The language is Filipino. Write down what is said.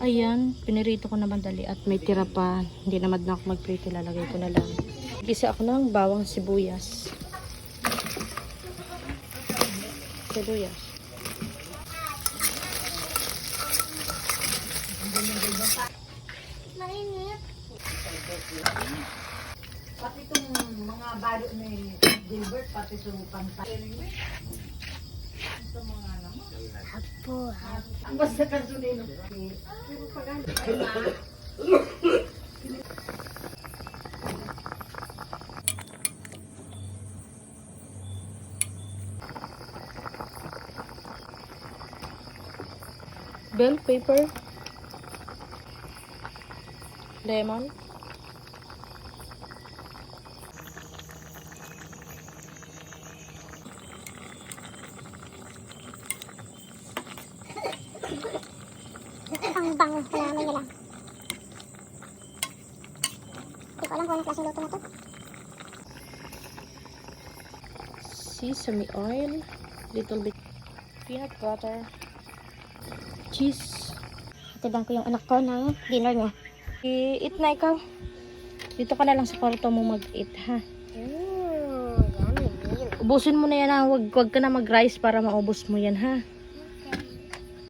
Ayan, pinirito ko naman dali at may tira pa. Hindi naman na ako magprito, lalagay ko na lang. Gisa ako ng bawang sibuyas. Sibuyas. Mainit. Pati itong mga balo ni Gilbert, pati itong pantay. Ito mga naman. Apo, ha? Ang basta kansunino. Pero pagano. Bell pepper. Lemon. Ang bango na namin nila. Hindi ko alam kung anong klaseng luto na to. Sesame oil. Little bit. Peanut butter. Cheese. Itiban ko yung anak ko ng dinner niya. I-eat na ikaw. Dito ka na lang sa kwarto mo mag-eat, ha? Yummy. Ubusin mo na yan, ha? Wag ka na mag-rice para maubos mo yan, ha?